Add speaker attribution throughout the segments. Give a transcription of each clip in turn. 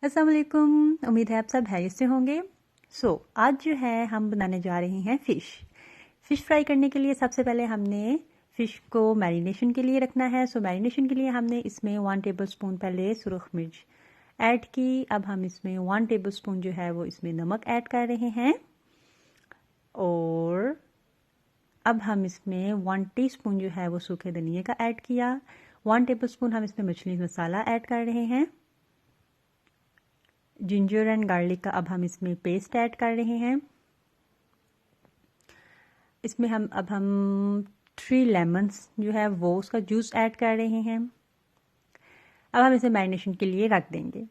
Speaker 1: अस्सलाम वालेकुम। उम्मीद है आप सब खैरियत से होंगे। आज जो है हम बनाने जा रहे हैं फ़िश फ्राई करने के लिए सबसे पहले हमने फ़िश को मैरिनेशन के लिए रखना है। मैरिनेशन के लिए हमने इसमें 1 टेबलस्पून पहले सुरख मिर्च ऐड की। अब हम इसमें 1 टेबलस्पून जो है वो इसमें नमक ऐड कर रहे हैं और अब हम इसमें 1 टीस्पून जो है वो सूखे धनिए का ऐड किया। 1 टेबलस्पून हम इसमें मछली मसाला ऐड कर रहे हैं। जिंजर एंड गार्लिक का अब हम इसमें पेस्ट ऐड कर रहे हैं। इसमें हम 3 लेमन्स जो है वो उसका जूस ऐड कर रहे हैं। अब हम इसे मैरिनेशन के लिए रख देंगे।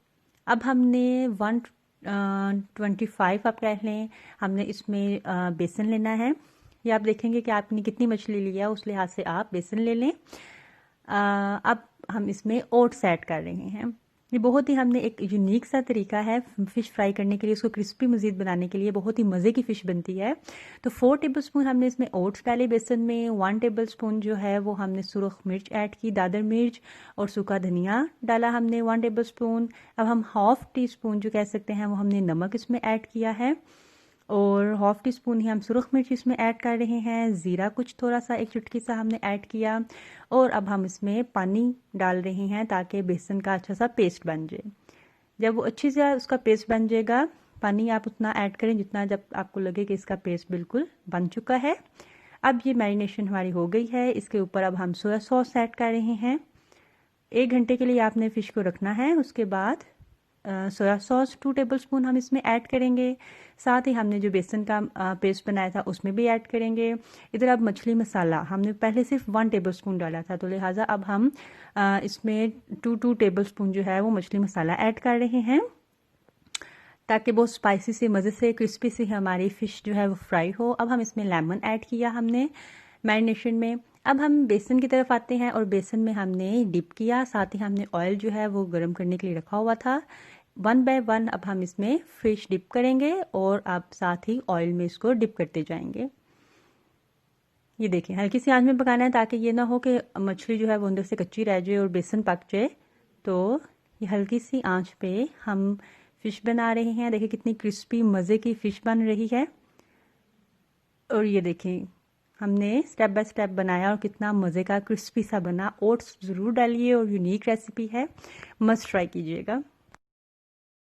Speaker 1: अब हमने 125 आप कह लें, हमने इसमें बेसन लेना है। ये आप देखेंगे कि आपने कितनी मछली लिया उस लिहाज से आप बेसन ले लें। अब हम इसमें ओट्स ऐड कर रहे हैं। ये बहुत ही हमने एक यूनिक सा तरीका है फ़िश फ्राई करने के लिए, उसको क्रिस्पी मज़ीद बनाने के लिए बहुत ही मज़े की फ़िश बनती है। तो 4 टेबलस्पून हमने इसमें ओट्स डाले बेसन में। 1 टेबलस्पून जो है वो हमने सुरख मिर्च ऐड की, दादर मिर्च और सूखा धनिया डाला हमने 1 टेबलस्पून। अब हम हाफ़ टी स्पून जो कह सकते हैं वो हमने नमक इसमें ऐड किया है और हाफ़ टी स्पून ही हम सुरख मिर्च इसमें ऐड कर रहे हैं। ज़ीरा कुछ थोड़ा सा एक चुटकी सा हमने ऐड किया और अब हम इसमें पानी डाल रहे हैं ताकि बेसन का अच्छा सा पेस्ट बन जाए। जब वो अच्छी से उसका पेस्ट बन जाएगा, पानी आप उतना ऐड करें जितना जब आपको लगे कि इसका पेस्ट बिल्कुल बन चुका है। अब ये मैरिनेशन हमारी हो गई है। इसके ऊपर अब हम सोया सॉस ऐड कर रहे हैं। 1 घंटे के लिए आपने फ़िश को रखना है। उसके बाद सोया सॉस 2 टेबलस्पून हम इसमें ऐड करेंगे। साथ ही हमने जो बेसन का पेस्ट बनाया था उसमें भी ऐड करेंगे। इधर अब मछली मसाला हमने पहले सिर्फ 1 टेबलस्पून डाला था, तो लिहाजा अब हम इसमें 2 टेबलस्पून जो है वो मछली मसाला ऐड कर रहे हैं ताकि बहुत स्पाइसी से मज़े से क्रिस्पी से हमारी फ़िश जो है वो फ्राई हो। अब हम इसमें लेमन ऐड किया हमने मैरिनेशन में। अब हम बेसन की तरफ आते हैं और बेसन में हमने डिप किया। साथ ही हमने ऑयल जो है वो गर्म करने के लिए रखा हुआ था। 1 बाय 1 अब हम इसमें फ़िश डिप करेंगे और अब साथ ही ऑयल में इसको डिप करते जाएंगे। ये देखें, हल्की सी आंच में पकाना है ताकि ये ना हो कि मछली जो है वो अंदर से कच्ची रह जाए और बेसन पक जाए। तो ये हल्की सी आंच पे हम फ़िश बना रहे हैं। देखिए कितनी क्रिस्पी मज़े की फ़िश बन रही है। और ये देखें हमने स्टेप बाय स्टेप बनाया और कितना मज़े का क्रिस्पी सा बना। ओट्स ज़रूर डालिए और यूनिक रेसिपी है, मस्ट ट्राई कीजिएगा।